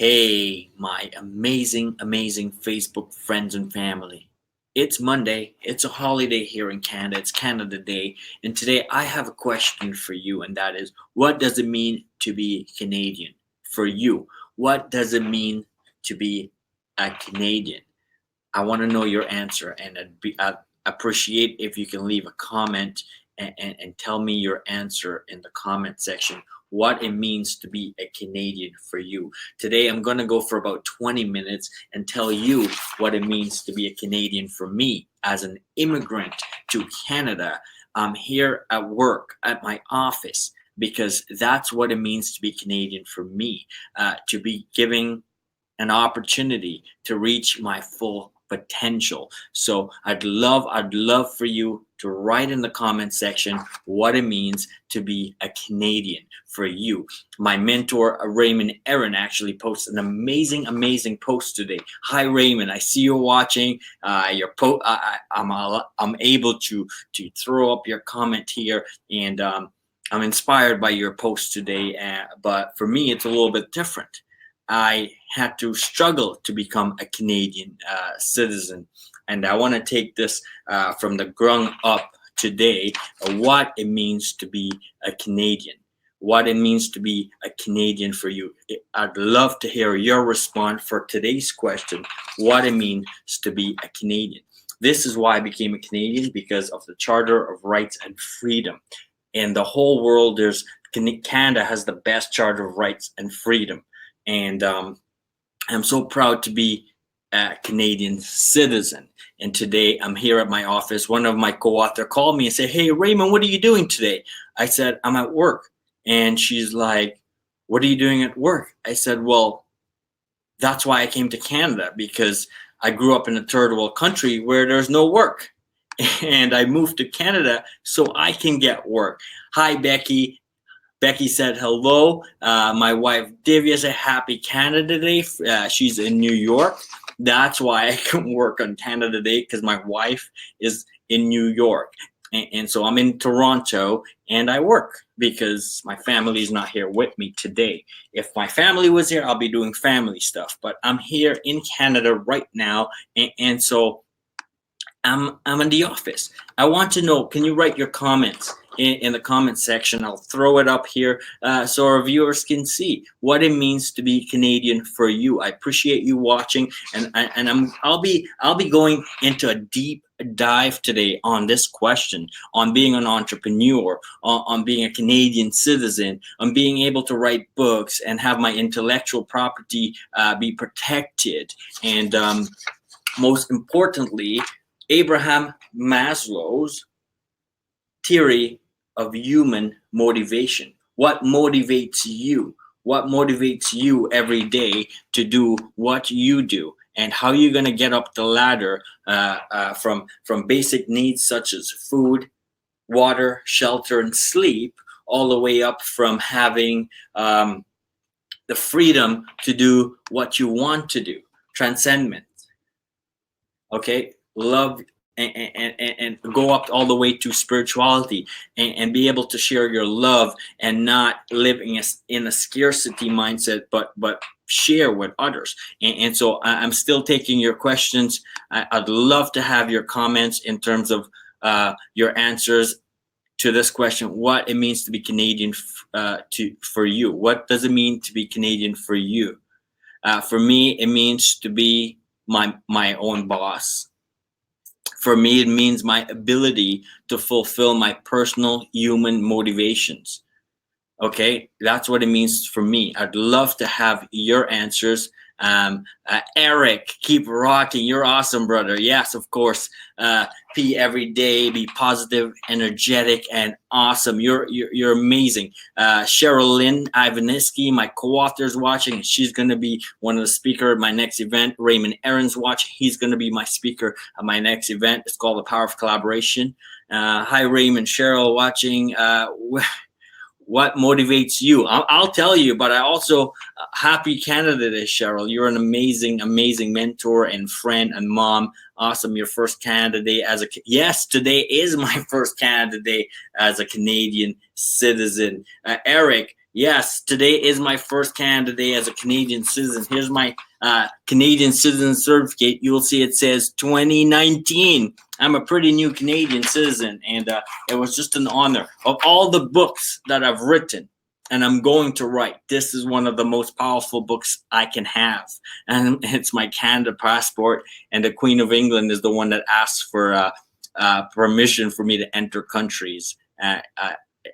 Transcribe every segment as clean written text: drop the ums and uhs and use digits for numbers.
Hey, my amazing, amazing Facebook friends and family. It's Monday. It's a holiday here in Canada. It's Canada Day. And today I have a question for you, and that is what does it mean to be Canadian? For you, what does it mean to be a Canadian? I want to know your answer, and I'd appreciate if you can leave a comment and tell me your answer in the comment section. What it means to be a Canadian for you. Today, I'm going to go for about 20 minutes and tell you what it means to be a Canadian for me as an immigrant to Canada. I'm here at work, at my office, because that's what it means to be Canadian for me, to be giving an opportunity to reach my full potential. So I'd love for you to write in the comment section what it means to be a Canadian for you. My mentor Raymond actually posted an amazing post today. Hi Raymond, I see you're watching. I'm able to throw up your comment here, and I'm inspired by your post today. But for me, it's a little bit different. I had to struggle to become a Canadian citizen. And I want to take this from the ground up today, what it means to be a Canadian, what it means to be a Canadian for you. I'd love to hear your response for today's question, what it means to be a Canadian. This is why I became a Canadian, because of the Charter of Rights and Freedom. In the whole world, Canada has the best Charter of Rights and Freedom. And I'm so proud to be a Canadian citizen. And today I'm here at my office. One of my co-authors called me and said, "Hey, Raymond, what are you doing today?" I said, "I'm at work." And she's like, "What are you doing at work?" I said, "Well, that's why I came to Canada, because I grew up in a third world country where there's no work. And I moved to Canada so I can get work." Hi, Becky. Becky said hello. My wife Divya said happy Canada Day. She's in New York. That's why I can work on Canada Day, because my wife is in New York. And so I'm in Toronto and I work because my family is not here with me today. If my family was here, I'll be doing family stuff. But I'm here in Canada right now. And so I'm in the office. I want to know, can you write your comments in the comment section? I'll throw it up here so our viewers can see what it means to be Canadian for you. I appreciate you watching, and I'll be going into a deep dive today on this question, on being an entrepreneur, on being a Canadian citizen, on being able to write books and have my intellectual property be protected, and most importantly, Abraham Maslow's theory of human motivation. What motivates you? What motivates you every day to do what you do? And how you're going to get up the ladder from basic needs such as food, water, shelter, and sleep, all the way up from having the freedom to do what you want to do. Transcendent. Okay, love and go up all the way to spirituality, and be able to share your love and not living in a scarcity mindset, but share with others. And so I'm still taking your questions. I'd love to have your comments in terms of your answers to this question, what it means to be Canadian for you. What does it mean to be Canadian for you? For me, it means to be my own boss. For me, it means my ability to fulfill my personal human motivations. Okay, that's what it means for me. I'd love to have your answers. Eric, keep rocking. You're awesome, brother. Yes, of course. P every day, be positive, energetic, and awesome. You're amazing. Cheryl Lynn Ivaniski, my co-author, is watching, and she's going to be one of the speakers at my next event. Raymond Aaron's watching. He's going to be my speaker at my next event. It's called The Power of Collaboration. Hi, Raymond. Cheryl watching. What motivates you? I'll tell you, but I also, happy Canada Day, Cheryl. You're an amazing mentor and friend and mom. Awesome. Your first Canada Day yes, today is my first Canada Day as a Canadian citizen. Eric, Yes, today is my first Canada Day as a Canadian citizen. Here's my Canadian citizen certificate. You will see it says 2019. I'm a pretty new Canadian citizen, and it was just an honor. Of all the books that I've written and I'm going to write, this is one of the most powerful books I can have. And it's my Canada passport, and the Queen of England is the one that asks for permission for me to enter countries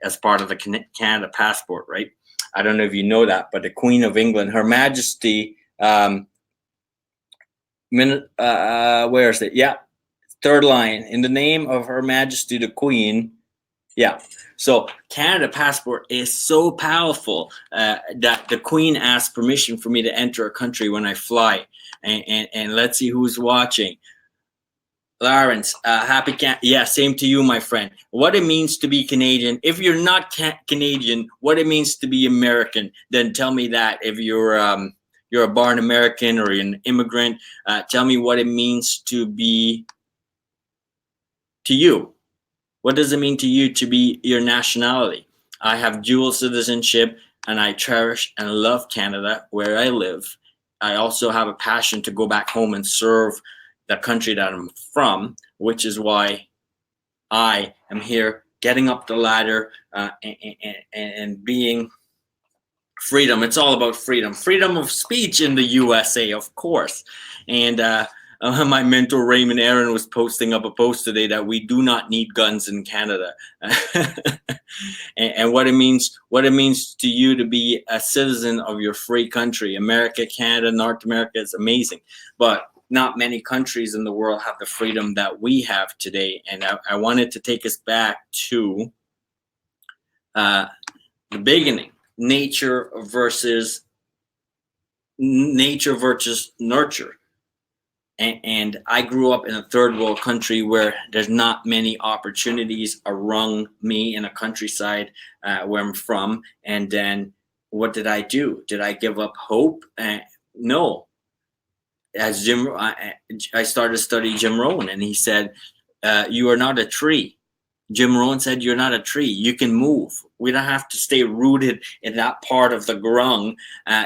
as part of the Canada passport, right? I don't know if you know that, but the Queen of England, Her Majesty, where is it? Yeah, third line. In the name of Her Majesty the Queen. Yeah. So Canada passport is so powerful that the Queen asked permission for me to enter a country when I fly. And let's see who's watching. Lawrence, yeah, same to you, my friend. What it means to be Canadian. If you're not Canadian, what it means to be American, then tell me that. If you're a born American or you're an immigrant, tell me what it means to be to you. What does it mean to you to be your nationality? I have dual citizenship, and I cherish and love Canada where I live. I also have a passion to go back home and serve the country that I'm from, which is why I am here getting up the ladder and being freedom. It's all about freedom. Freedom of speech in the USA, of course. And my mentor Raymond was posting up a post today that we do not need guns in Canada. and what it means to you to be a citizen of your free country. America, Canada, North America is amazing. But not many countries in the world have the freedom that we have today. And I wanted to take us back to the beginning, nature versus nurture. And I grew up in a third world country where there's not many opportunities around me in a countryside where I'm from. And then what did I do? Did I give up hope? No. As I started to study Jim Rohn, and he said, you are not a tree. Jim Rohn said, you're not a tree. You can move. We don't have to stay rooted in that part of the ground.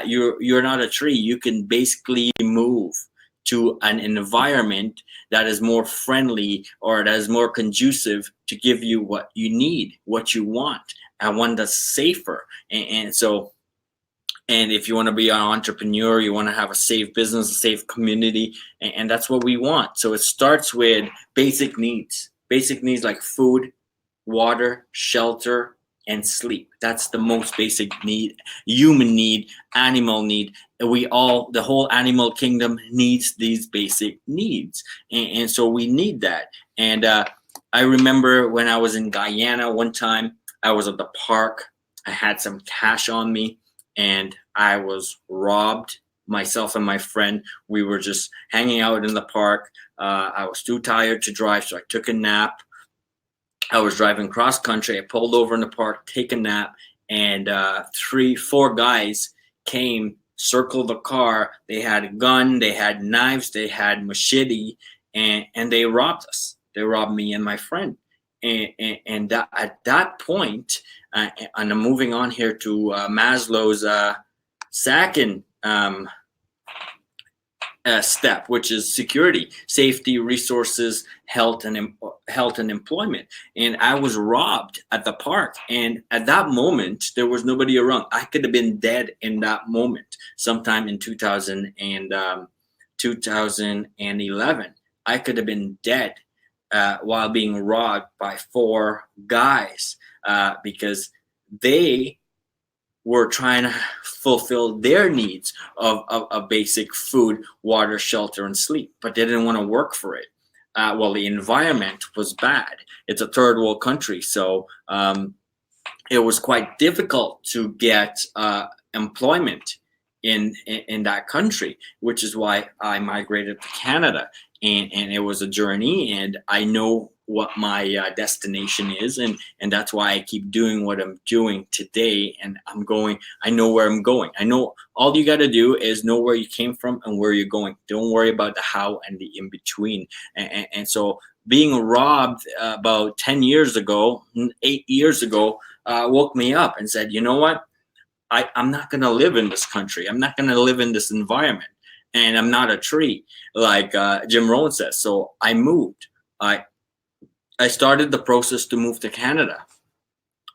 You're not a tree. You can basically move to an environment that is more friendly or that is more conducive to give you what you need, what you want, and one that's safer. And if you want to be an entrepreneur, you want to have a safe business, a safe community, and that's what we want. So it starts with basic needs like food, water, shelter, and sleep. That's the most basic need, human need, animal need. The whole animal kingdom needs these basic needs. And so we need that. And I remember when I was in Guyana one time, I was at the park. I had some cash on me, and I was robbed. Myself and my friend, we were just hanging out in the park. I was too tired to drive, so I took a nap. I was driving cross country. I pulled over in the park, take a nap, and 4 guys came, circled the car. They had a gun, they had knives, they had machete, and they robbed us. They robbed me and my friend. And at that point, and I'm moving on here to Maslow's second step, which is security, safety, resources, health, and employment. And I was robbed at the park, and at that moment there was nobody around. I could have been dead in that moment. Sometime in 2011, I could have been dead while being robbed by 4 guys because they were trying to fulfill their needs of basic food, water, shelter, and sleep, but they didn't want to work for it. Well, the environment was bad. It's a third world country, so it was quite difficult to get employment in that country, which is why I migrated to Canada. And it was a journey, and I know what my destination is, and that's why I keep doing what I'm doing today. And I know where I'm going. I know all you got to do is know where you came from and where you're going. Don't worry about the how and the in between. And so being robbed about 8 years ago, woke me up and said, you know what? I'm not going to live in this country. I'm not going to live in this environment. And I'm not a tree, like Jim Rohn says. So I moved. I started the process to move to Canada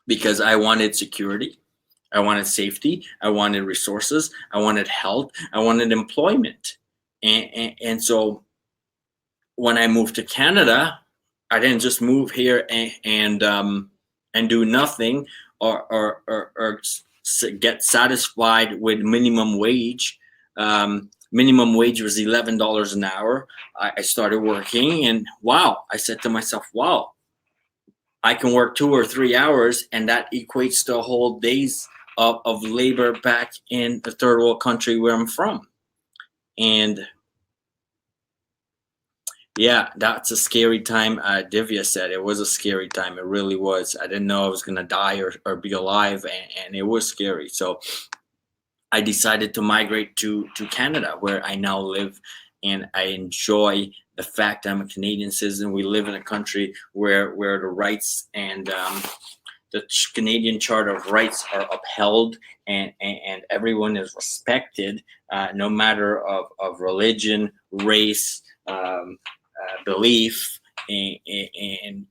because I wanted security. I wanted safety. I wanted resources. I wanted health. I wanted employment. And so when I moved to Canada, I didn't just move here and do nothing or get satisfied with minimum wage. Minimum wage was $11 an hour. I started working, and wow, I said to myself, wow, I can work 2 or 3 hours, and that equates to a whole days of labor back in the third world country where I'm from. And yeah, that's a scary time. Divya said it was a scary time. It really was. I didn't know I was going to die or be alive, and it was scary. So I decided to migrate to Canada, where I now live, and I enjoy the fact I'm a Canadian citizen. We live in a country where the rights and the Canadian Charter of Rights are upheld, and everyone is respected, no matter of religion, race, belief, and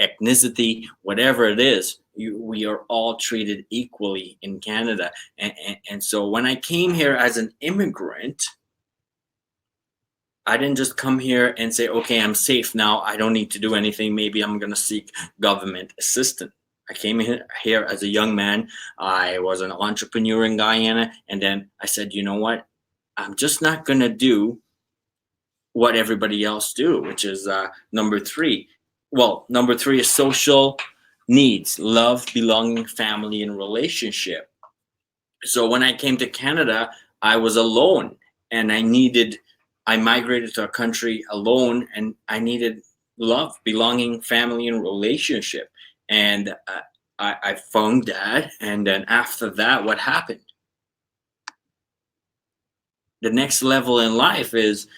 ethnicity, whatever it is. We are all treated equally in Canada. And so when I came here as an immigrant, I didn't just come here and say, okay, I'm safe now. I don't need to do anything. Maybe I'm going to seek government assistance. I came here as a young man. I was an entrepreneur in Guyana. And then I said, you know what? I'm just not going to do what everybody else do, which is number 3. Well, number 3 is social needs: love, belonging, family, and relationship. So when I came to Canada, I was alone, and I migrated to a country alone, and I needed love, belonging, family, and relationship. And I found that. And then after that, what happened? The next level in life is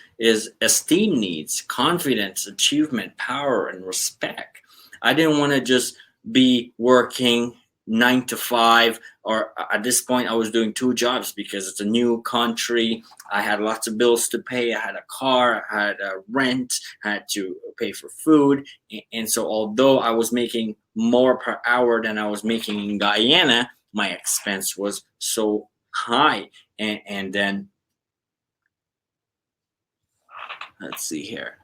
esteem needs, confidence, achievement, power, and respect. I didn't want to just be working 9 to 5, or at this point I was doing 2 jobs because it's a new country. I had lots of bills to pay. I had a car, I had a rent, I had to pay for food. And so although I was making more per hour than I was making in Guyana, my expense was so high. And then let's see here.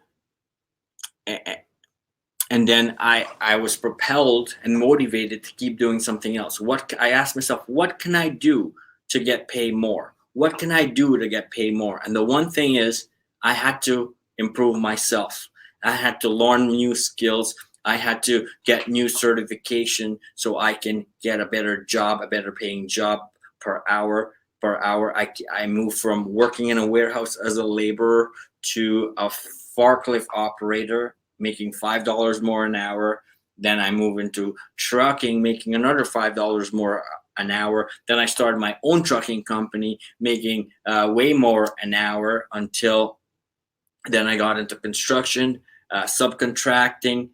And then I was propelled and motivated to keep doing something else. I asked myself, what can I do to get paid more? What can I do to get paid more? And the one thing is, I had to improve myself. I had to learn new skills. I had to get new certification so I can get a better job, a better paying job per hour. I moved from working in a warehouse as a laborer to a forklift operator, making $5 more an hour. Then I moved into trucking, making another $5 more an hour. Then I started my own trucking company, making way more an hour, until then I got into construction, subcontracting,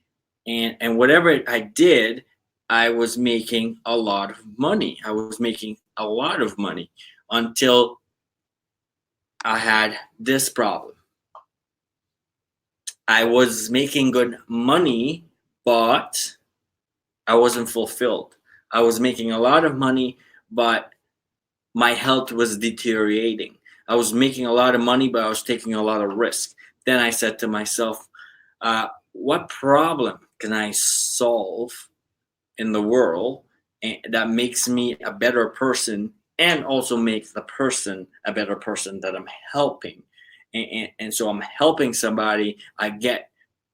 and whatever I did, I was making a lot of money. I was making a lot of money until I had this problem. I was making good money, but I wasn't fulfilled. I was making a lot of money, but my health was deteriorating. I was making a lot of money, but I was taking a lot of risk. Then I said to myself, what problem can I solve in the world that makes me a better person, and also makes the person a better person that I'm helping? And so I'm helping somebody, I get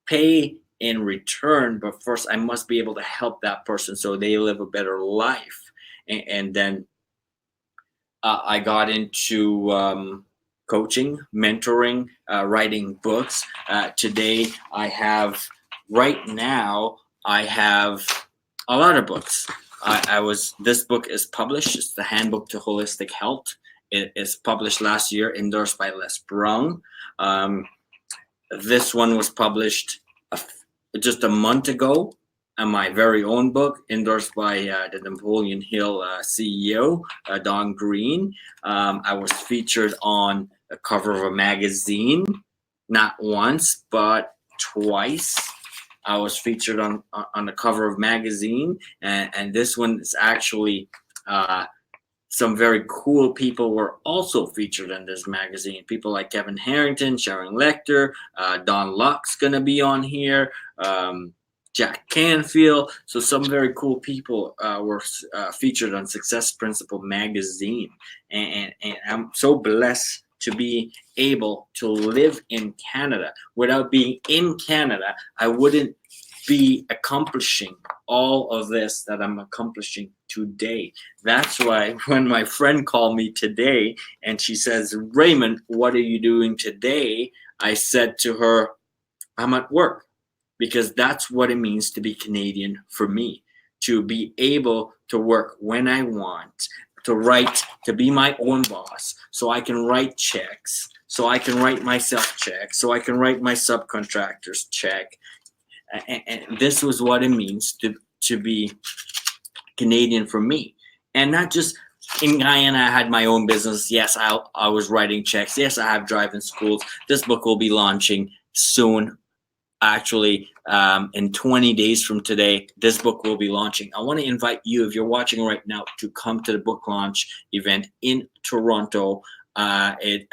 pay in return, but first I must be able to help that person so they live a better life. And then I got into coaching, mentoring, writing books. Today right now I have a lot of books. This book is published. It's the Handbook to Holistic Health. It is published last year, endorsed by Les Brown. This one was published just a month ago. my very own book, endorsed by the Napoleon Hill CEO, Don Green. I was featured on the cover of a magazine, not once, but twice. I was featured on the cover of magazine, and this one is actually some very cool people were also featured in this magazine. People like Kevin Harrington, Sharon Lecter, Don Luck's gonna be on here, Jack Canfield. So some very cool people were featured on Success Principle magazine, and I'm so blessed to be able to live in Canada. Without being in Canada, I wouldn't be accomplishing all of this that I'm accomplishing today. That's why when my friend called me today and she says, Raymond, what are you doing today? I said to her, I'm at work, because that's what it means to be Canadian for me, to be able to work when I want, to write, to be my own boss, so I can write checks, so I can write myself checks, so I can write my subcontractors check. And this was what it means to be Canadian for me. And not just in Guyana, I had my own business. Yes, I was writing checks. Yes, I have driving schools. This book will be launching soon. Actually, in 20 days from today, this book will be launching. I want to invite you, if you're watching right now, to come to the book launch event in Toronto. It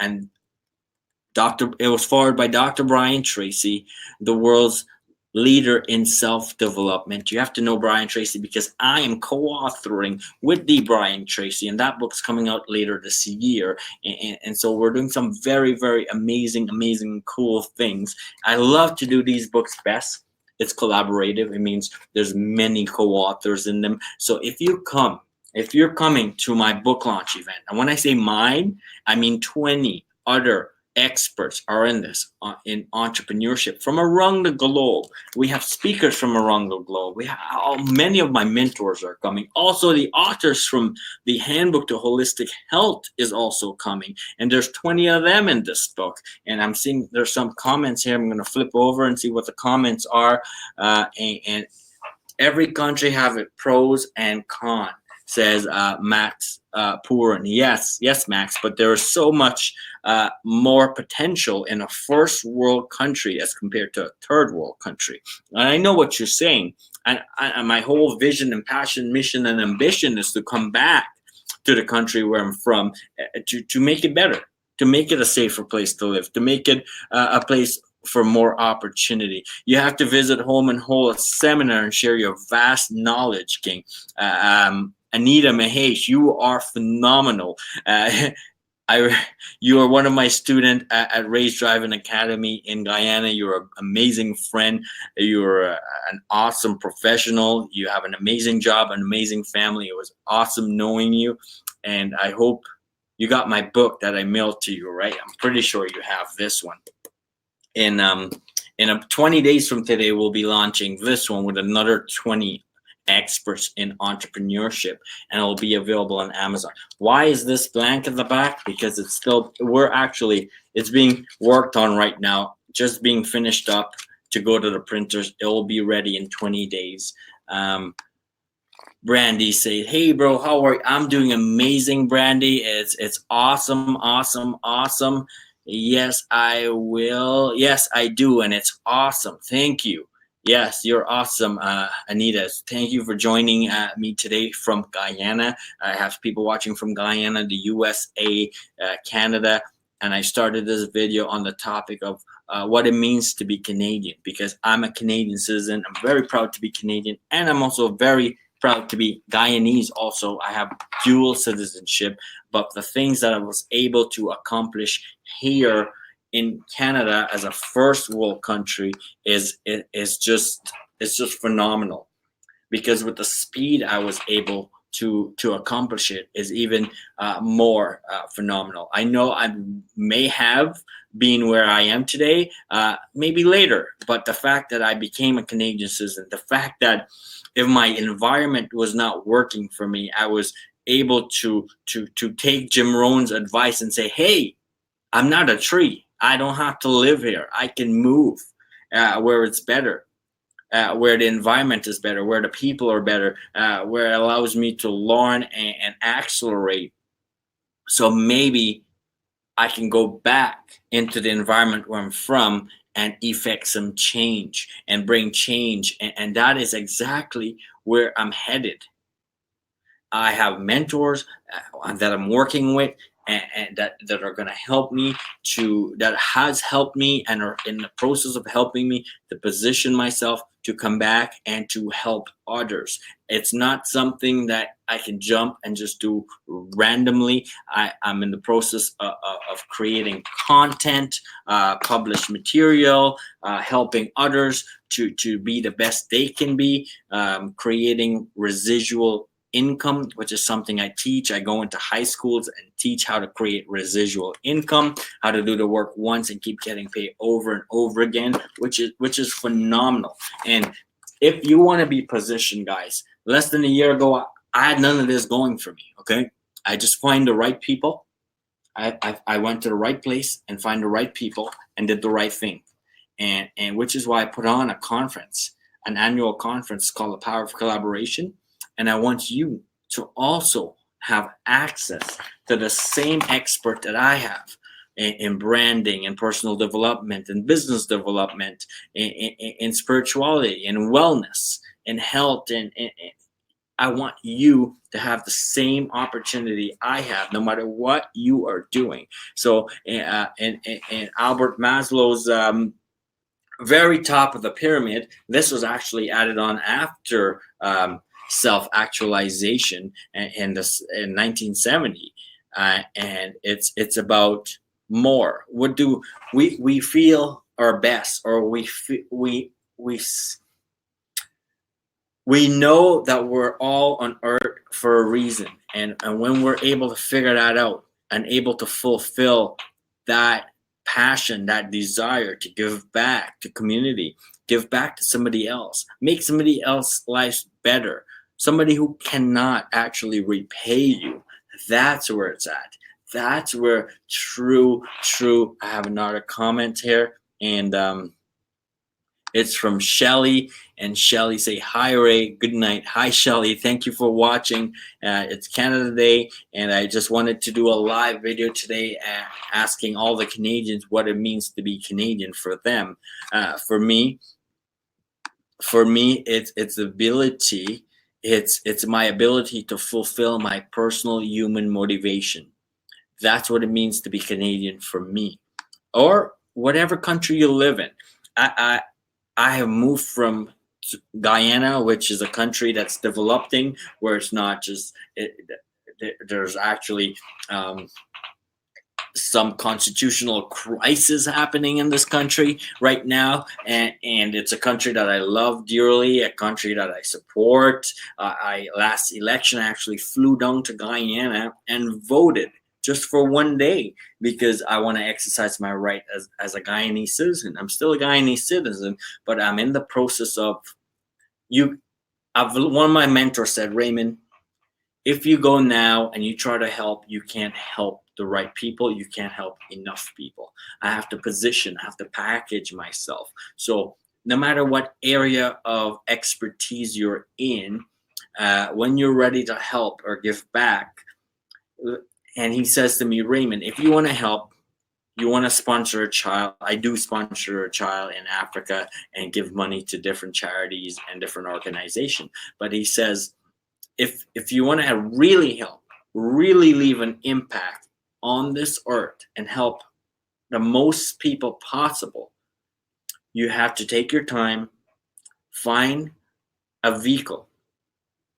was forwarded by Dr. Brian Tracy, the world's leader in self-development. You have to know Brian Tracy because I am co-authoring with the Brian Tracy, and that book's coming out later this year. And so we're doing some very, very amazing, cool things. I love to do these books best. It's collaborative. It means there's many co-authors in them. So if you're coming to my book launch event, and when I say mine, I mean 20 other experts are in this, in entrepreneurship from around the globe. We have speakers from around the globe. Many of my mentors are coming. Also, the authors from the Handbook to Holistic Health is also coming, and there's 20 of them in this book. And I'm seeing there's some comments here. I'm going to flip over and see what the comments are. And every country have its pros and cons, says Max Purin. Yes, Max, but there is so much more potential in a first world country as compared to a third world country. And I know what you're saying. And my whole vision and passion, mission and ambition is to come back to the country where I'm from, to make it better, to make it a safer place to live, to make it a place for more opportunity. You have to visit home and hold a seminar and share your vast knowledge, King. Anita Mahesh, you are phenomenal. You are one of my students at Ray's Driving Academy in Guyana. You're an amazing friend. You're an awesome professional. You have an amazing job, an amazing family. It was awesome knowing you. And I hope you got my book that I mailed to you, right? I'm pretty sure you have this one. In 20 days from today, we'll be launching this one with another 20 experts in entrepreneurship, and it will be available on Amazon. Why is this blank at the back? Because it's being worked on right now, just being finished up to go to the printers. It will be ready in 20 days. Brandy said, hey bro, how are you? I'm doing amazing, Brandy. It's awesome. Yes, I will. Yes, I do, and it's awesome. Thank you. Yes, you're awesome, Anita. Thank you for joining me today from Guyana. I have people watching from Guyana, the USA, Canada, and I started this video on the topic of what it means to be Canadian, because I'm a Canadian citizen. I'm very proud to be Canadian, and I'm also very proud to be Guyanese also. I have dual citizenship, but the things that I was able to accomplish here in Canada as a first world country is just phenomenal, because with the speed I was able to accomplish it is even more phenomenal. I know I may have been where I am today, maybe later, but the fact that I became a Canadian citizen, the fact that if my environment was not working for me, I was able to take Jim Rohn's advice and say, hey, I'm not a tree. I don't have to live here. I can move where it's better. where the environment is better, where the people are better, where it allows me to learn and accelerate. So maybe I can go back into the environment where I'm from and effect some change and bring change. And that is exactly where I'm headed. I have mentors that I'm working with, and that are going to help me that has helped me and are in the process of helping me to position myself to come back and to help others. It's not something that I can jump and just do randomly. I'm in the process of creating content, published material, helping others to be the best they can be, creating residual income, which is something I teach. I go into high schools and teach how to create residual income, how to do the work once and keep getting paid over and over again, which is phenomenal. And if you want to be positioned, guys, less than a year ago, I had none of this going for me. Okay, I just find the right people. I went to the right place and find the right people and did the right thing, and which is why I put on a conference, an annual conference called the Power of Collaboration. And I want you to also have access to the same expert that I have in branding and personal development and business development, in spirituality and wellness and health. And I want you to have the same opportunity I have, no matter what you are doing. So, in Albert Maslow's very top of the pyramid, this was actually added on after self-actualization in 1970, and it's about more. What do we feel our best, or we we know that we're all on earth for a reason, and when we're able to figure that out and able to fulfill that passion, that desire to give back to community, give back to somebody else, make somebody else's life better, somebody who cannot actually repay you, that's where it's at. That's where true. I have another comment here, and it's from Shelly, and Shelly say, "Hi Ray, good night." Hi Shelly, thank you for watching. It's Canada Day, and I just wanted to do a live video today, asking all the Canadians what it means to be Canadian for them. For me, it's ability. It's my ability to fulfill my personal human motivation. That's what it means to be Canadian for me, or whatever country you live in. I have moved from Guyana, which is a country that's developing, where it's not just there's actually some constitutional crisis happening in this country right now, and it's a country that I love dearly, a country that I support. I last election I actually flew down to Guyana and voted just for one day, because I want to exercise my right as a Guyanese citizen. I'm still a Guyanese citizen, but I'm in the process of one of my mentors said, "Raymond, if you go now and you try to help, you can't help the right people. You can't help enough people. I have to position, I have to package myself." So no matter what area of expertise you're in, when you're ready to help or give back, and he says to me, "Raymond, if you want to help, you want to sponsor a child." I do sponsor a child in Africa and give money to different charities and different organizations. But he says, if you want to really help, really leave an impact on this earth and help the most people possible, you have to take your time, find a vehicle,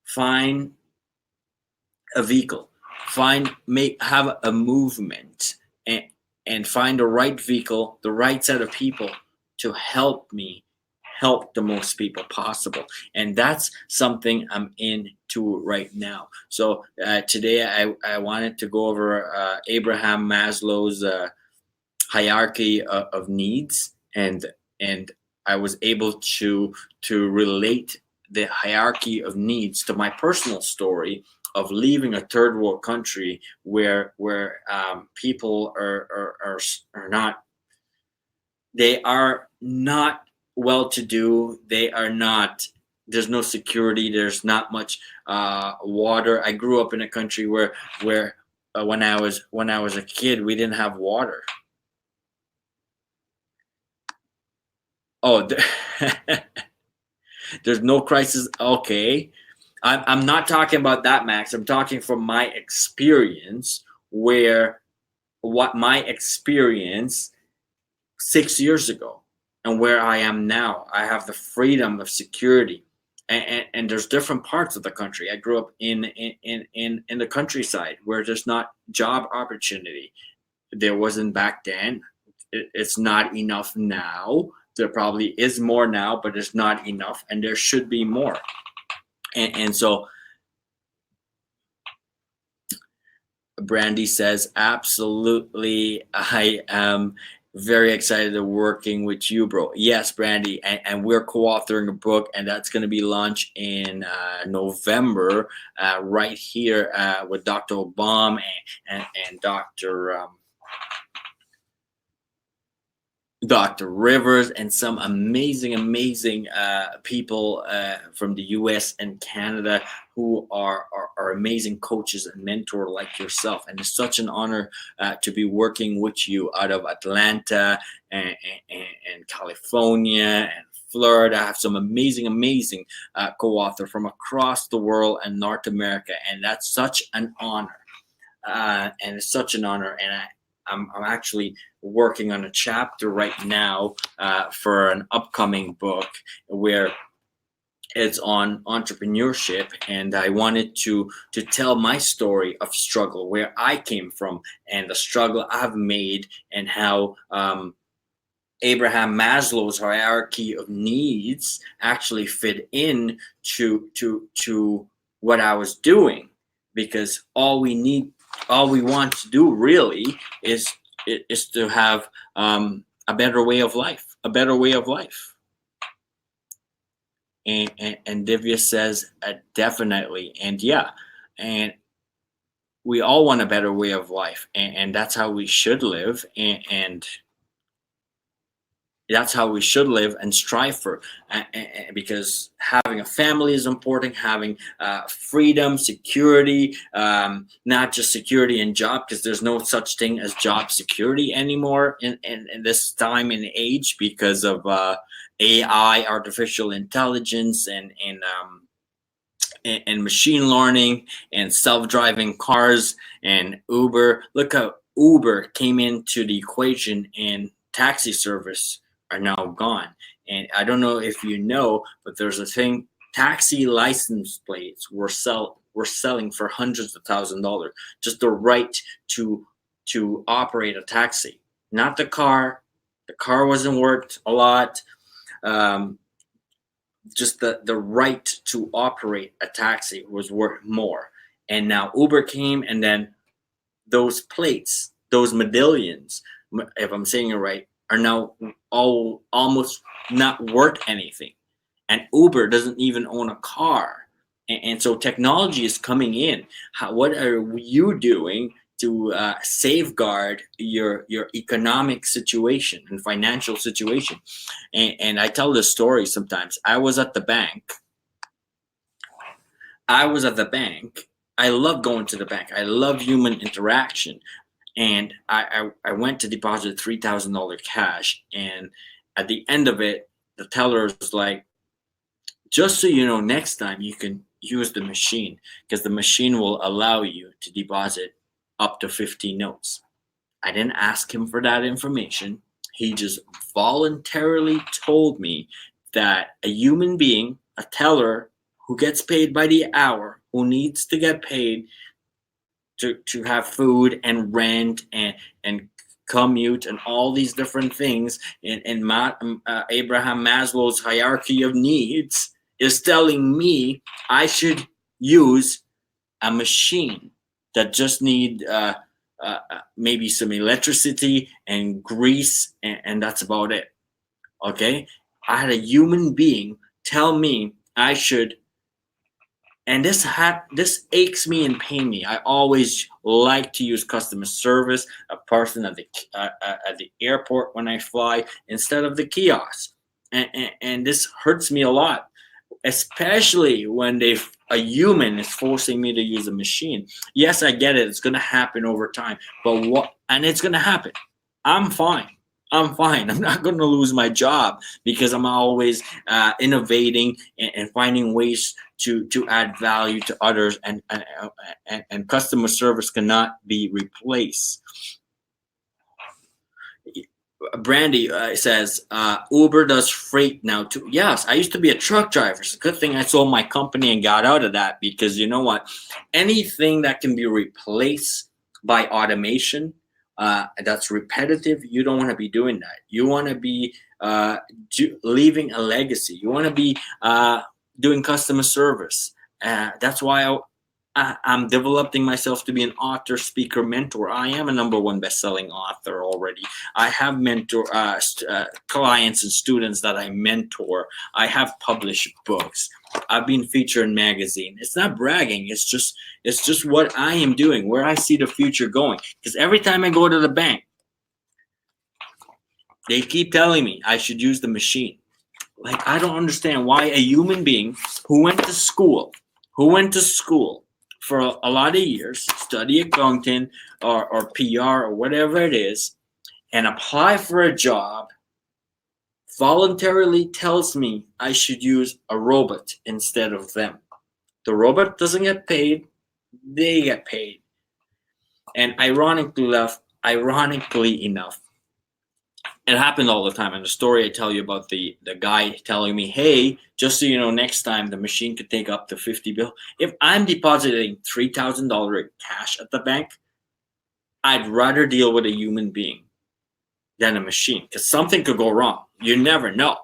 find a vehicle, have a movement, and find the right vehicle, the right set of people to help me help the most people possible. And that's something I'm into right now. So today I wanted to go over Abraham Maslow's hierarchy of needs, and I was able to relate the hierarchy of needs to my personal story of leaving a third world country where people are not, they are not well-to-do. They are not. There's no security. There's not much water. I grew up in a country where when I was a kid, we didn't have water. Oh, there's no crisis. Okay, I'm not talking about that, Max. I'm talking from my experience, where what my experience 6 years ago and where I am now. I have the freedom of security. And there's different parts of the country. I grew up in the countryside where there's not job opportunity. There wasn't back then. It's not enough now. There probably is more now, but it's not enough, and there should be more. And so Brandy says, absolutely, I am very excited to working with you, bro. Yes, Brandy, and we're co-authoring a book, and that's going to be launched in November, right here with Dr. Obama and Dr. Rivers, and some amazing people from the US and Canada who are amazing coaches and mentor like yourself. And it's such an honor to be working with you out of Atlanta and California and Florida. I have some amazing co-author from across the world and North America. And that's such an honor. And it's such an honor. And I'm actually working on a chapter right now for an upcoming book where it's on entrepreneurship, and I wanted to tell my story of struggle, where I came from, and the struggle I've made, and how Abraham Maslow's hierarchy of needs actually fit in to what I was doing, because all we want to do really is to have a better way of life. And Divya says definitely, and yeah, and we all want a better way of life, and that's how we should live, and that's how we should live and strive for, because having a family is important, having freedom, security, not just security in job, because there's no such thing as job security anymore in this time and age, because of AI, artificial intelligence, and machine learning, and self-driving cars, and Uber. Look how Uber came into the equation, and taxi service are now gone. And I don't know if you know, but there's a thing, taxi license plates were selling for hundreds of $1,000s, just the right to operate a taxi, not the car. The car wasn't worth a lot. Just the right to operate a taxi was worth more. And now Uber came, and then those plates, those medallions, if I'm saying it right, are now almost not worth anything. And Uber doesn't even own a car. And so technology is coming in. What are you doing to safeguard your economic situation and financial situation? And I tell this story sometimes. I was at the bank. I love going to the bank. I love human interaction. And I went to deposit $3,000 cash. And at the end of it, the teller was like, just so you know, next time you can use the machine, because the machine will allow you to deposit up to 50 notes. I didn't ask him for that information. He just voluntarily told me that a human being, a teller who gets paid by the hour, who needs to get paid to have food and rent and commute and all these different things in Abraham Maslow's hierarchy of needs, is telling me I should use a machine that just need maybe some electricity and grease, and that's about it. Okay, I had a human being tell me I should. And this aches me and pain me. I always like to use customer service, a person at the airport when I fly, instead of the kiosk. And this hurts me a lot, especially when a human is forcing me to use a machine. Yes, I get it. It's going to happen over time, but what? And it's going to happen. I'm fine. I'm fine. I'm not going to lose my job because I'm always innovating and finding ways to add value to others, and customer service cannot be replaced. Brandy says Uber does freight now too. Yes, I used to be a truck driver. It's a good thing I sold my company and got out of that, because you know what? Anything that can be replaced by automation, that's repetitive, you don't want to be doing that. You want to be leaving a legacy. You want to be doing customer service. That's why I'm developing myself to be an author, speaker, mentor. I am a #1 best-selling author already. I have clients and students that I mentor. I have published books. I've been featured in magazine. It's not bragging. It's just what I am doing, where I see the future going. Because every time I go to the bank, they keep telling me I should use the machine. Like, I don't understand why a human being who went to school for a lot of years, study accounting or PR or whatever it is, and apply for a job, voluntarily tells me I should use a robot instead of them. The robot doesn't get paid, they get paid. And ironically enough, it happened all the time. And the story I tell you about the guy telling me, hey, just so you know, next time the machine could take up to 50 bill. If I'm depositing $3,000 in cash at the bank, I'd rather deal with a human being than a machine, because something could go wrong. You never know.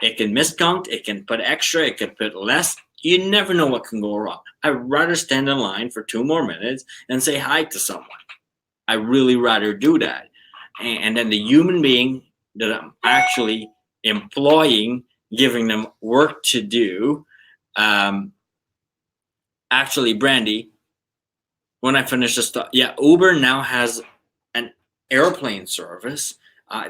It can miscount, it can put extra, it can put less. You never know what can go wrong. I'd rather stand in line for 2 more minutes and say hi to someone. I really rather do that. And then the human being that I'm actually employing, giving them work to do. Actually, Brandy, when I finish this stuff, yeah, Uber now has an airplane service.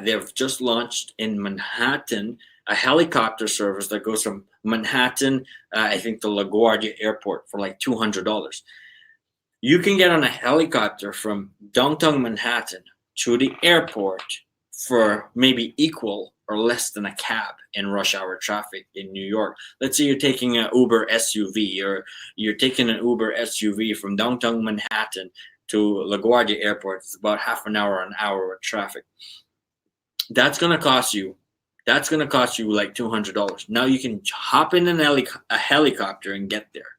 They've just launched in Manhattan a helicopter service that goes from Manhattan, I think, to LaGuardia Airport for like $200. You can get on a helicopter from downtown Manhattan to the airport for maybe equal or less than a cab in rush hour traffic in New York. Let's say you're taking an Uber SUV, or you're taking an Uber SUV from downtown Manhattan to LaGuardia Airport. It's about half an hour, an hour with traffic. That's gonna cost you like $200. Now you can hop in a helicopter and get there.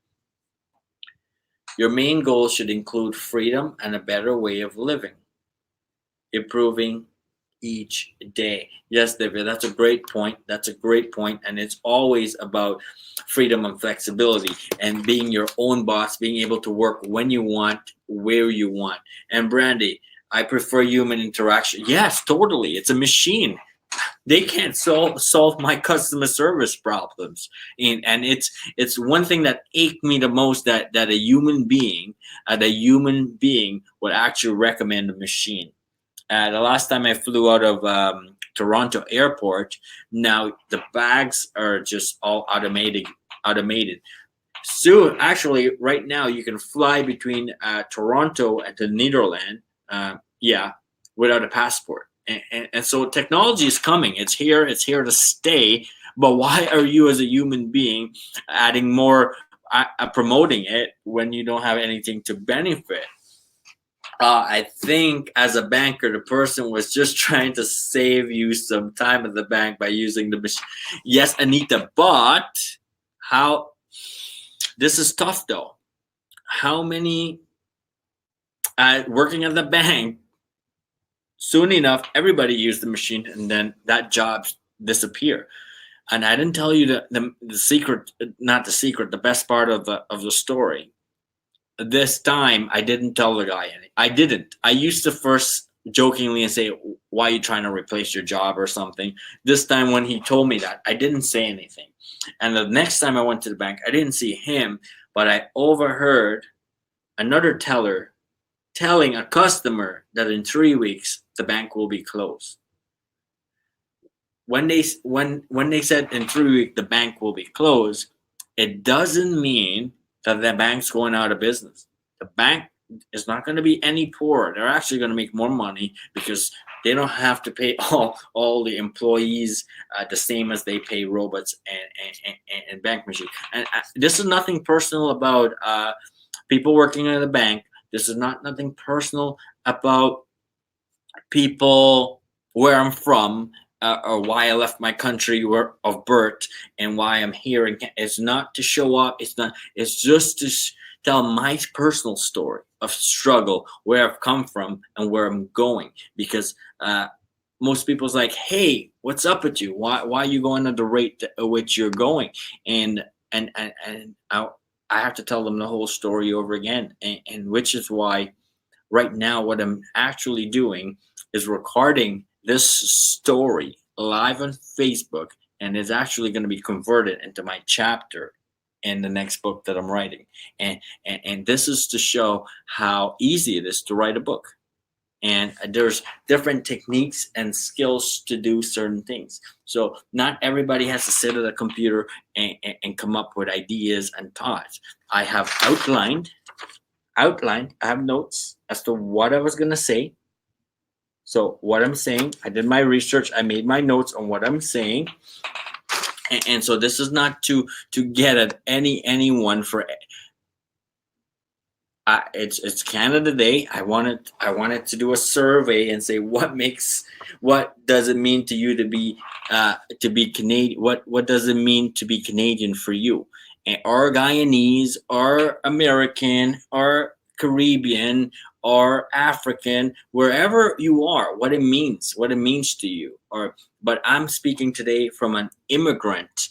Your main goal should include freedom and a better way of living, improving each day. Yes, David, that's a great point. And it's always about freedom and flexibility and being your own boss, being able to work when you want, where you want. And Brandy, I prefer human interaction. Yes, totally. It's a machine. They can't solve my customer service problems. And it's one thing that ached me the most, that a human being would actually recommend a machine. The last time I flew out of Toronto Airport, now the bags are just all automated. Soon, actually, right now you can fly between Toronto and the Netherlands, without a passport. And so technology is coming. It's here to stay. But why are you, as a human being, adding more, promoting it when you don't have anything to benefit? I think as a banker, the person was just trying to save you some time at the bank by using the machine. Yes, Anita, but how? This is tough though. How many working at the bank? Soon enough, everybody used the machine, and then that job disappear. And I didn't tell you the secret, not the secret, the best part of the story. This time, I didn't tell the guy anything. I didn't. I used to first jokingly and say, "Why are you trying to replace your job or something?" This time, when he told me that, I didn't say anything. And the next time I went to the bank, I didn't see him, but I overheard another teller telling a customer that in 3 weeks the bank will be closed. when they said in 3 weeks the bank will be closed, it doesn't mean that the bank's going out of business. The bank is not going to be any poorer. They're actually going to make more money because they don't have to pay all the employees the same as they pay robots and bank machines. And this is nothing personal about people working at the bank. This is nothing personal about people where I'm from, or why I left my country of birth and why I'm here. And it's not to show up. It's not. It's just to tell my personal story of struggle, where I've come from and where I'm going. Because most people's like, "Hey, what's up with you? Why are you going at the rate at which you're going?" And I have to tell them the whole story over again, and which is why right now what I'm actually doing is recording this story live on Facebook, and it's actually going to be converted into my chapter in the next book that I'm writing. And this is to show how easy it is to write a book. And there's different techniques and skills to do certain things. So not everybody has to sit at a computer and come up with ideas and thoughts. I have outlined, I have notes as to what I was going to say. So what I'm saying, I did my research, I made my notes on what I'm saying. And so this is not to get at anyone for it's Canada Day. I wanted to do a survey and say what does it mean to you to be Canadian? What does it mean to be Canadian for you? Or Guyanese, or American, or Caribbean, or African, wherever you are, what it means to you. But I'm speaking today from an immigrant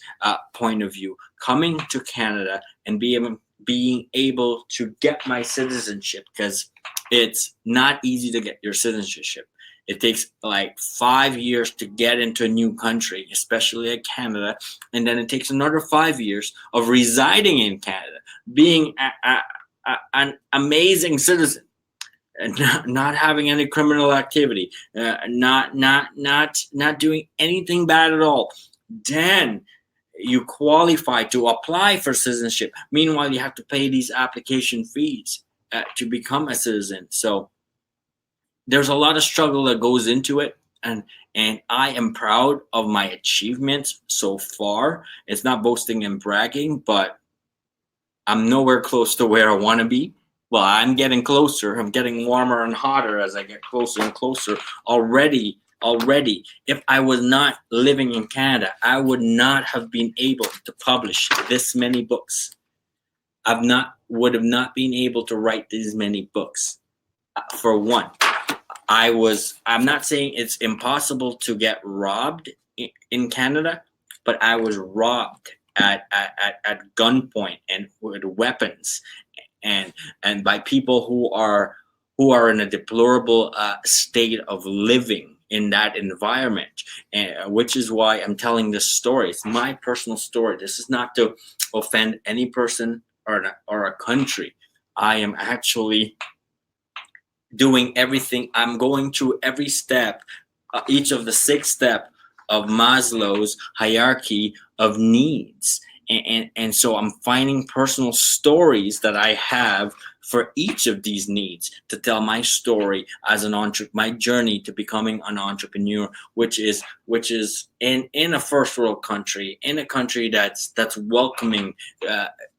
point of view, coming to Canada and being able to get my citizenship, because it's not easy to get your citizenship. It takes like 5 years to get into a new country, especially at Canada. And then it takes another 5 years of residing in Canada, being an amazing citizen, and not having any criminal activity, not doing anything bad at all. Then you qualify to apply for citizenship. Meanwhile, you have to pay these application fees to become a citizen. So there's a lot of struggle that goes into it, and I am proud of my achievements so far. It's not boasting and bragging, but I'm nowhere close to where I want to be. Well, I'm getting closer. I'm getting warmer and hotter as I get closer and closer. Already, if I was not living in Canada, I would not have been able to publish this many books. Would have not been able to write these many books. For one, I'm not saying it's impossible to get robbed in Canada, but I was robbed at gunpoint and with weapons, and by people who are in a deplorable state of living in that environment, which is why I'm telling this story. It's my personal story. This is not to offend any person or a country. I am actually doing everything. I'm going through every step, each of the 6 steps of Maslow's hierarchy of needs. And so I'm finding personal stories that I have for each of these needs to tell my story as my journey to becoming an entrepreneur, which is in a first world country, in a country that's welcoming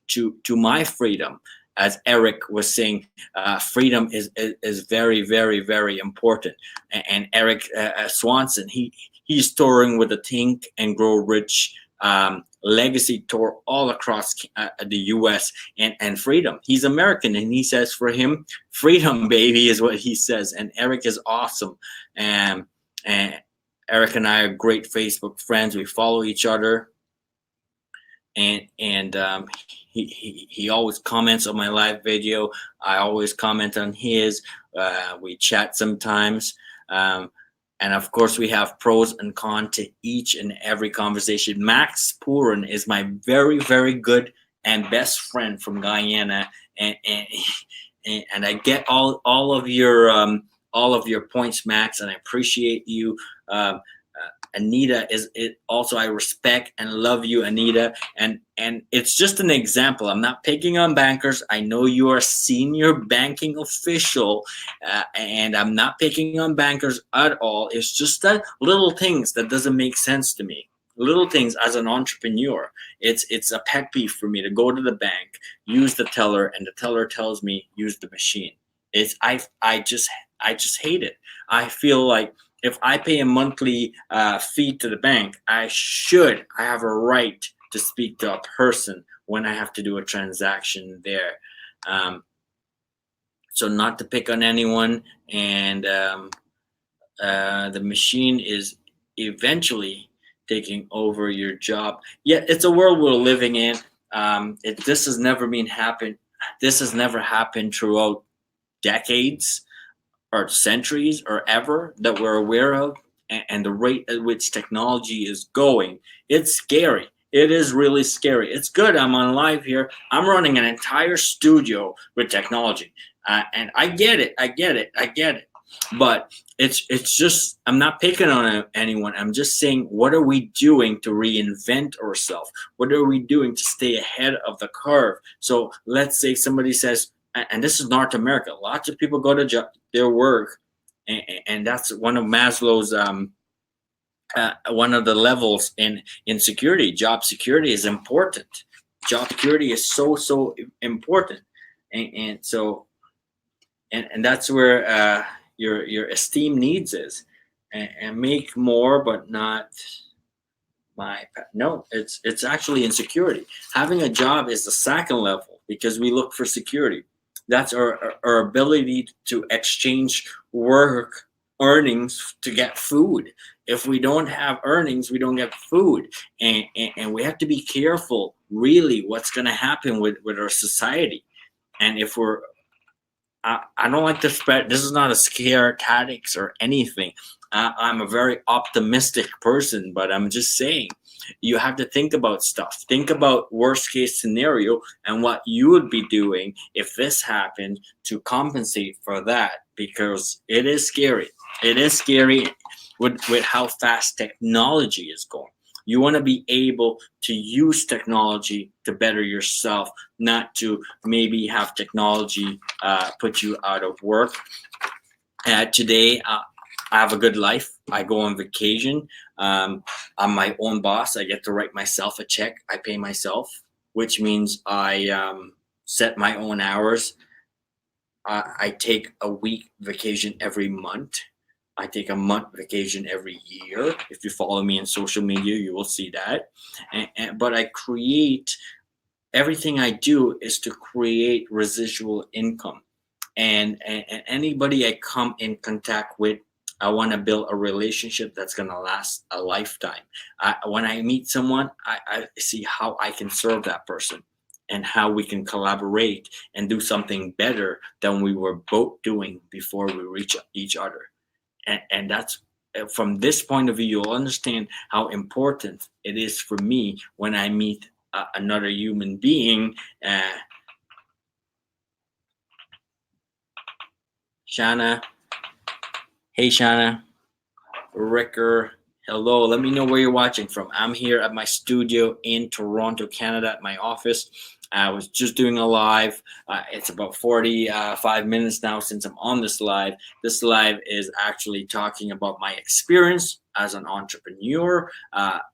to my freedom. As Eric was saying, freedom is very, very, very important. And Eric Swanson, he's touring with the Think and Grow Rich legacy tour all across the U.S. and freedom. He's American, and he says for him, freedom, baby, is what he says. And Eric is awesome. And Eric and I are great Facebook friends. We follow each other. And he always comments on my live video. I always comment on his. We chat sometimes. And of course, we have pros and cons to each and every conversation. Max Purin is my very, very good and best friend from Guyana, and I get all of your points, Max, and I appreciate you. Anita is it also. I respect and love you, Anita, and it's just an example. I'm not picking on bankers. I know you are a senior banking official, and I'm not picking on bankers at all. It's just that little things that doesn't make sense to me. Little things as an entrepreneur. It's a pet peeve for me to go to the bank, use the teller, and the teller tells me use the machine. It's I just hate it. I feel like if I pay a monthly fee to the bank, I have a right to speak to a person when I have to do a transaction there. Um, so not to pick on anyone, and the machine is eventually taking over your job. Yet it's a world we're living in. This has never been happened. This has never happened throughout decades or centuries or ever that we're aware of, and the rate at which technology is going, it's scary. It is really scary. It's good I'm on live here. I'm running an entire studio with technology, and I get it. But it's just, I'm not picking on anyone. I'm just saying, what are we doing to reinvent ourselves? What are we doing to stay ahead of the curve? So let's say somebody says, and this is North America, lots of people go to their work, and that's one of Maslow's one of the levels in security. Job security is important. Job security is so important, and so and that's where your esteem needs is, and make more, but not no. It's actually insecurity. Having a job is the second level because we look for security. That's our ability to exchange work earnings to get food. If we don't have earnings, we don't get food, and we have to be careful really what's going to happen with our society. And if we're I don't like to spread. This is not a scare tactics or anything. I'm a very optimistic person, but I'm just saying, you have to think about stuff. Think about worst case scenario and what you would be doing if this happened to compensate for that, because it is scary. It is scary with how fast technology is going. You want to be able to use technology to better yourself, not to maybe have technology put you out of work. Today, I have a good life. I go on vacation. I'm my own boss. I get to write myself a check. I pay myself, which means I set my own hours. I take a week vacation every month. I take a month vacation every year. If you follow me on social media, you will see that. But I create, everything I do is to create residual income. And anybody I come in contact with, I want to build a relationship that's going to last a lifetime. When I meet someone, I see how I can serve that person and how we can collaborate and do something better than we were both doing before we reach each other. And that's, from this point of view, you'll understand how important it is for me when I meet another human being. Shana, hey Shana, Ricker, hello. Let me know where you're watching from. I'm here at my studio in Toronto, Canada, at my office. I was just doing a live. It's about 45 minutes now since I'm on this live. This live is actually talking about my experience as an entrepreneur,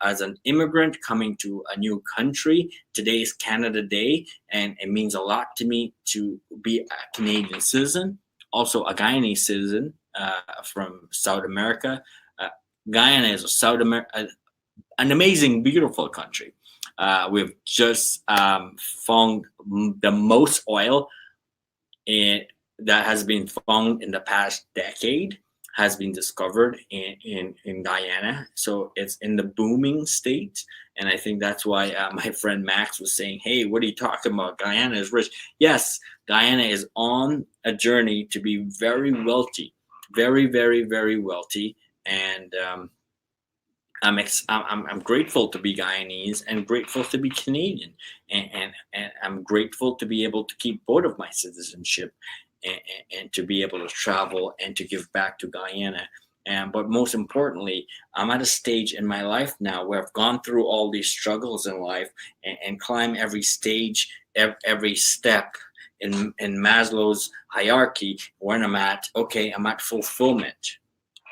as an immigrant coming to a new country. Today is Canada Day, and it means a lot to me to be a Canadian citizen, also a Guyanese citizen from South America. Guyana is an amazing, beautiful country. We've just found the most oil that has been found in the past decade has been discovered in Guyana. So it's in the booming state. And I think that's why my friend Max was saying, hey, what are you talking about? Guyana is rich. Yes, Guyana is on a journey to be very wealthy, very, very, very wealthy. And I'm grateful to be Guyanese and grateful to be Canadian, and I'm grateful to be able to keep both of my citizenship, and to be able to travel and to give back to Guyana. And but most importantly, I'm at a stage in my life now where I've gone through all these struggles in life and climb every stage, every step in Maslow's hierarchy. When I'm at, okay, I'm at fulfillment.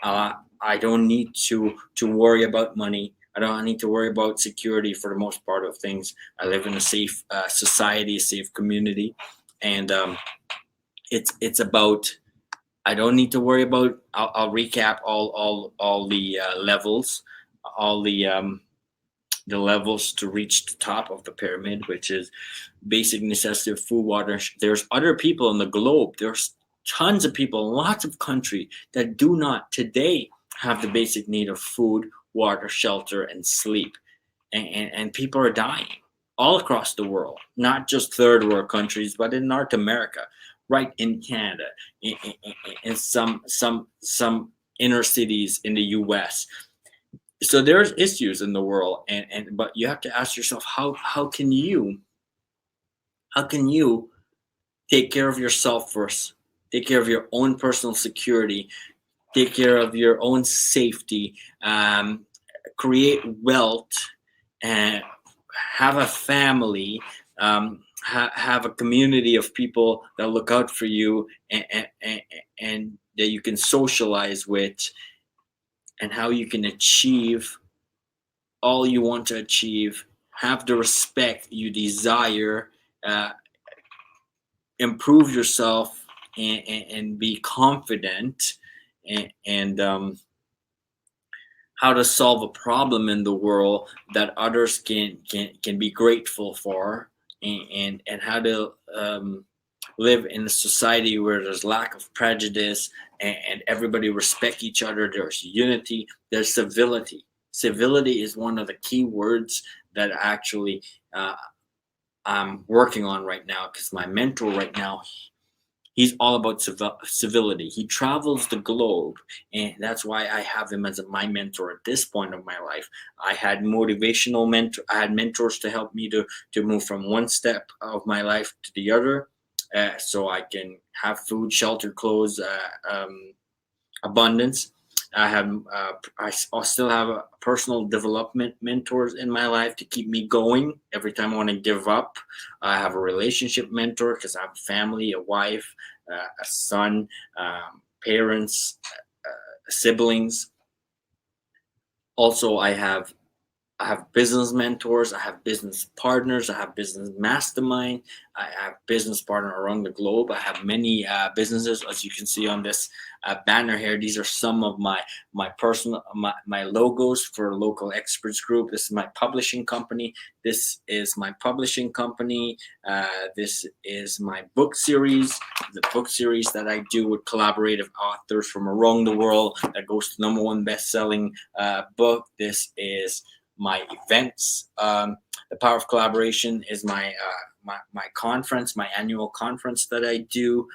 I don't need to worry about money. I don't need to worry about security for the most part of things. I live in a safe society, a safe community, and it's about. I don't need to worry about. I'll recap all the levels, all the levels to reach the top of the pyramid, which is basic necessity of food, water. There's other people in the globe. There's tons of people, lots of country that do not today have the basic need of food, water, shelter, and sleep. And people are dying all across the world, not just third world countries, but in North America, right in Canada, in some inner cities in the US. So there's issues in the world, and but you have to ask yourself, how can you take care of yourself first, take care of your own personal security, take care of your own safety, create wealth, and have a family, have a community of people that look out for you, and that you can socialize with, and how you can achieve all you want to achieve, have the respect you desire, uh, improve yourself, and be confident, and how to solve a problem in the world that others can be grateful for, and how to live in a society where there's lack of prejudice, and everybody respect each other. There's unity, there's civility. Civility is one of the key words that actually I'm working on right now, because my mentor right now, he's all about civility. He travels the globe, and that's why I have him as my mentor at this point of my life. I had I had mentors to help me to move from one step of my life to the other, so I can have food, shelter, clothes, abundance. I still have a personal development mentors in my life to keep me going every time I want to give up. I have a relationship mentor because I have a family, a wife, a son, parents, siblings. Also, I have business mentors, I have business partners, I have business mastermind, I have business partner around the globe. I have many businesses, as you can see on this banner here. These are some of my personal my logos for local experts group. This is my publishing company. This is my publishing company. This is my book series, the book series that I do with collaborative authors from around the world that goes to #1 best-selling book. This is my events. The Power of Collaboration is my conference, my annual conference that I do.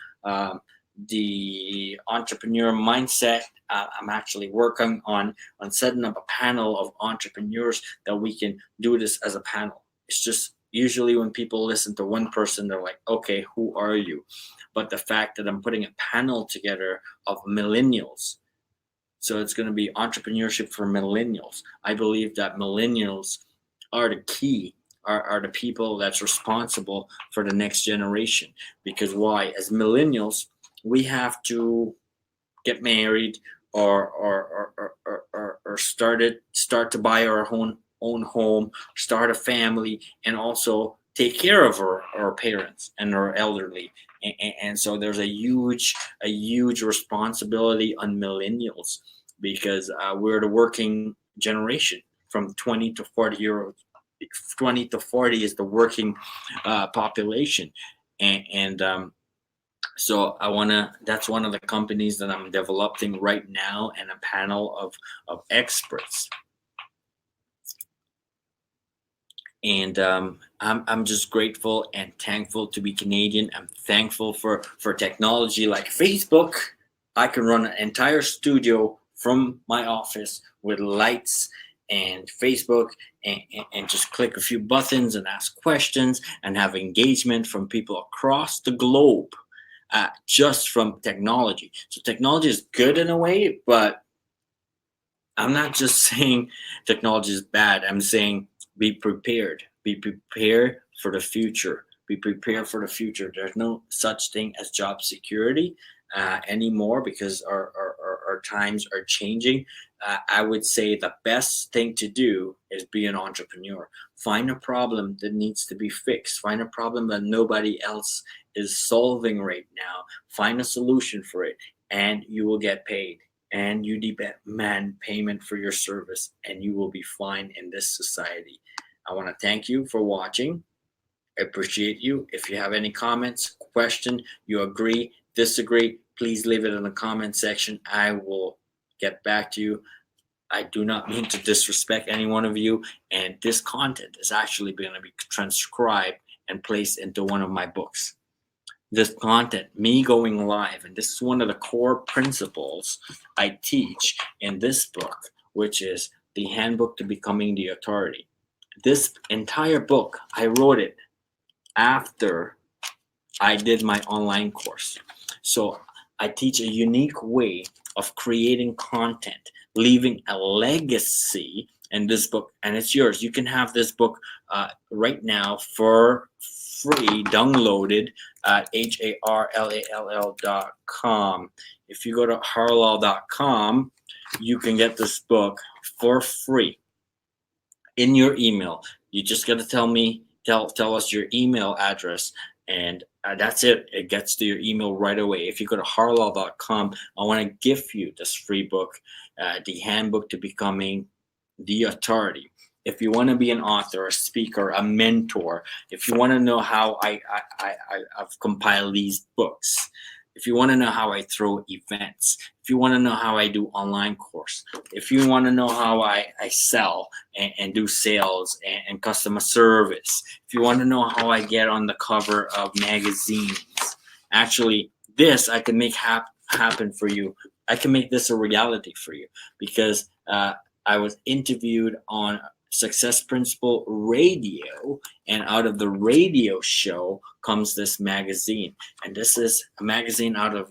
The Entrepreneur Mindset. I'm actually working on setting up a panel of entrepreneurs that we can do this as a panel. It's just usually when people listen to one person, they're like, okay, who are you? But the fact that I'm putting a panel together of millennials, so it's going to be entrepreneurship for millennials. I believe that millennials are the key, are the people that's responsible for the next generation. Because why? As millennials, we have to get married, or start to buy our own home, start a family, and also take care of our parents and our elderly. And so there's a huge responsibility on millennials, because we're the working generation from 20 to 40 year olds. 20 to 40 is the working population, and so that's one of the companies that I'm developing right now, and a panel of experts. And I'm just grateful and thankful to be Canadian. I'm thankful for technology like Facebook. I can run an entire studio from my office with lights and Facebook, and just click a few buttons and ask questions and have engagement from people across the globe, just from technology. So technology is good in a way, but I'm not just saying technology is bad. I'm saying be prepared. Be prepared for the future. Be prepared for the future. There's no such thing as job security anymore because our times are changing. I would say the best thing to do is be an entrepreneur. Find a problem that needs to be fixed. Find a problem that nobody else is solving right now. Find a solution for it, and you will get paid, and you demand payment for your service, and you will be fine in this society. I want to thank you for watching. I appreciate you. If you have any comments, question, you agree, disagree, please leave it in the comment section. I will get back to you. I do not mean to disrespect any one of you, and this content is actually going to be transcribed and placed into one of my books. This content, me going live, and this is one of the core principles I teach in this book, which is the Handbook to Becoming the Authority. This entire book, I wrote it after I did my online course. So I teach a unique way of creating content, leaving a legacy in this book, and it's yours. You can have this book right now for free, downloaded at harlall.com. If you go to harlall.com, you can get this book for free in your email. You just got to tell us your email address, and that's it. It gets to your email right away. If you go to harlall.com, I want to give you this free book, the Handbook to Becoming the Authority. If you want to be an author, a speaker, a mentor, if you want to know how I've compiled these books, if you want to know how I throw events, if you want to know how I do online course, if you want to know how I sell and do sales and customer service, if you want to know how I get on the cover of magazines, actually, this I can make happen for you. I can make this a reality for you because I was interviewed on Success Principle Radio, and out of the radio show comes this magazine. And this is a magazine out of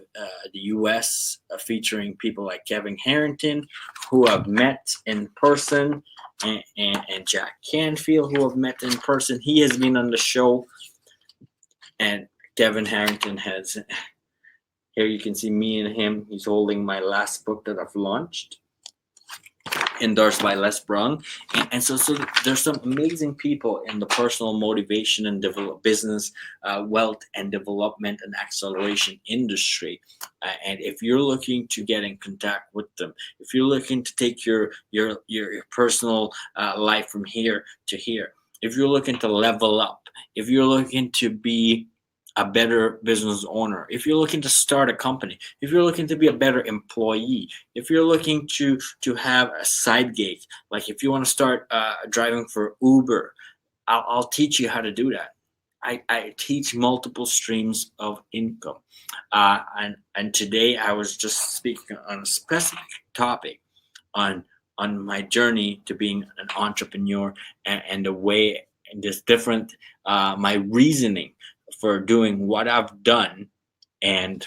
the US featuring people like Kevin Harrington, who I've met in person, and Jack Canfield, who I've met in person. He has been on the show, and Kevin Harrington has. Here you can see me and him. He's holding my last book that I've launched, endorsed by Les Brown. And so there's some amazing people in the personal motivation and business, wealth and development and acceleration industry. And if you're looking to get in contact with them, if you're looking to take your personal life from here to here, if you're looking to level up, if you're looking to be a better business owner, if you're looking to start a company, if you're looking to be a better employee, if you're looking to have a side gig, like if you want to start driving for Uber, I'll teach you how to do that. I teach multiple streams of income, and today I was just speaking on a specific topic on my journey to being an entrepreneur, and the way and this different my reasoning for doing what I've done, and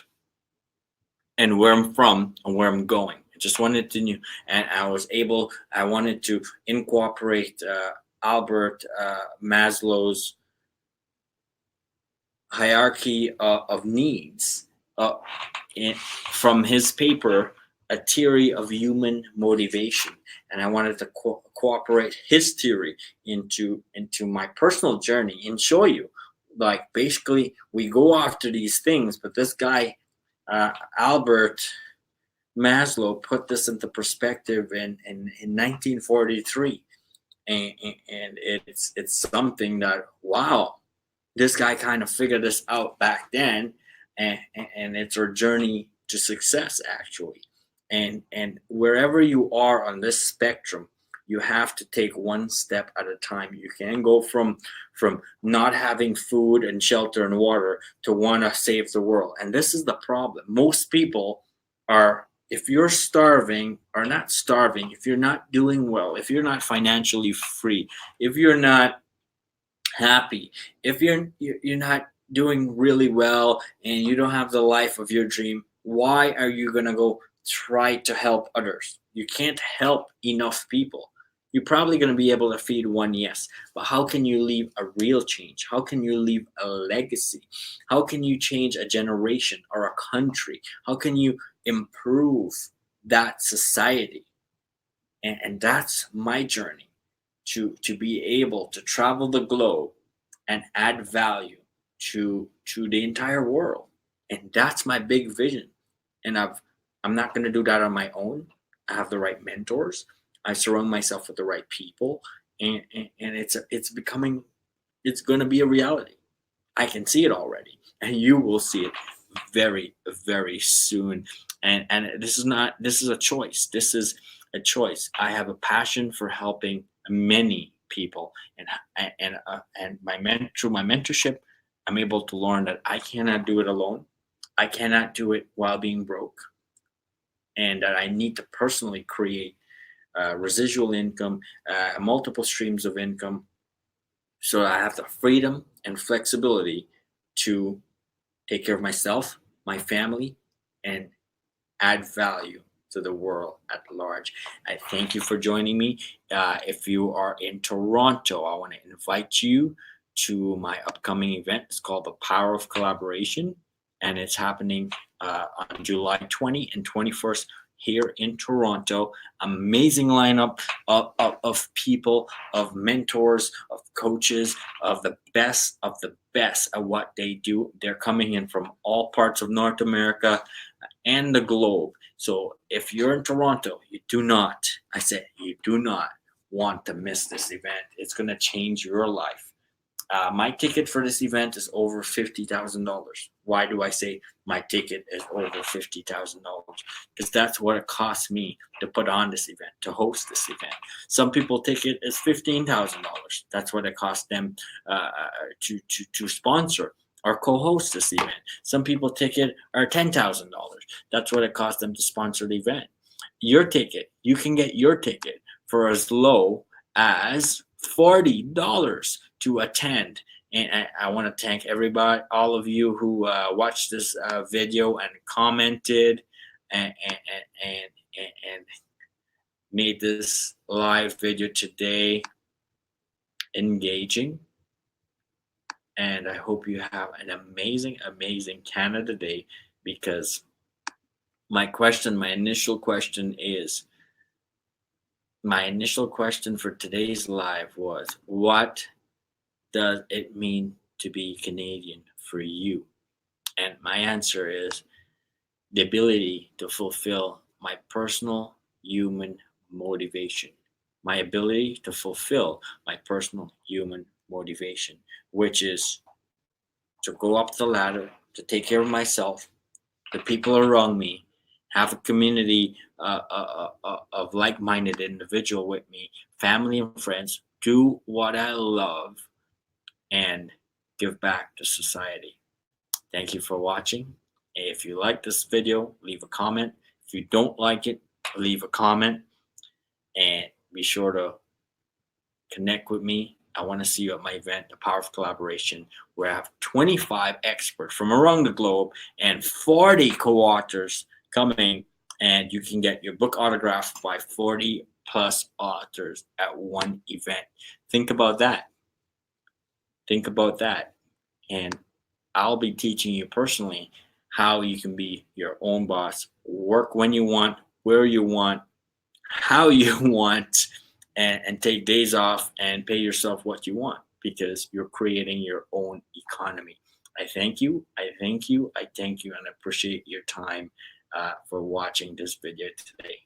where I'm from and where I'm going. I just wanted to know, and I wanted to incorporate Albert Maslow's hierarchy of needs from his paper, A Theory of Human Motivation. And I wanted to cooperate his theory into my personal journey and show you, like, basically we go after these things, but this guy Albert Maslow put this into perspective in 1943, and it's something that, wow, this guy kind of figured this out back then, and it's our journey to success, actually. And wherever you are on this spectrum, you have to take one step at a time. You can't go from not having food and shelter and water to want to save the world. And this is the problem. Most people are, if you're starving or not starving, if you're not doing well, if you're not financially free, if you're not happy, if you're not doing really well and you don't have the life of your dream, why are you going to go try to help others. You can't help enough people. You're probably going to be able to feed one, yes, but how can you leave a real change? How can you leave a legacy? How can you change a generation or a country? How can you improve that society? And that's my journey, to be able to travel the globe and add value to the entire world. And that's my big vision. And I'm not going to do that on my own. I have the right mentors. I surround myself with the right people, and it's becoming, it's going to be a reality. I can see it already, and you will see it very, very soon. And this is a choice. This is a choice. I have a passion for helping many people, and through my mentorship, I'm able to learn that I cannot do it alone. I cannot do it while being broke, and that I need to personally create residual income, multiple streams of income, so I have the freedom and flexibility to take care of myself, my family, and add value to the world at large. I thank you for joining me. If you are in Toronto, I want to invite you to my upcoming event. It's called The Power of Collaboration, and it's happening on July 20 and 21st here in Toronto. Amazing lineup of people, of mentors, of coaches, of the best at what they do. They're coming in from all parts of North America and the globe. So if you're in Toronto, you do not want to miss this event. It's going to change your life. My ticket for this event is over $50,000. Why do I say my ticket is over $50,000? Because that's what it costs me to put on this event, to host this event. Some people ticket is $15,000. That's what it costs them to sponsor or co-host this event. Some people ticket are $10,000. That's what it costs them to sponsor the event. Your ticket, you can get your ticket for as low as $40 to attend. And I want to thank everybody, all of you who watched this video and commented and made this live video today engaging. And I hope you have an amazing, amazing Canada Day, because my initial question for today's live was, what does it mean to be Canadian for you? And my answer is the ability to fulfill my personal human motivation. My ability to fulfill my personal human motivation, which is to go up the ladder, to take care of myself, the people around me, have a community of like-minded individual with me, family and friends, do what I love, and give back to society. Thank you for watching. If you like this video, leave a comment. If you don't like it, leave a comment, and be sure to connect with me. I want to see you at my event, The Power of Collaboration, where I have 25 experts from around the globe and 40 co-authors coming, and you can get your book autographed by 40 plus authors at one event. Think about that. Think about that. And I'll be teaching you personally how you can be your own boss, work when you want, where you want, how you want, and take days off and pay yourself what you want, because you're creating your own economy. I thank you. I thank you. I thank you. And I appreciate your time for watching this video today.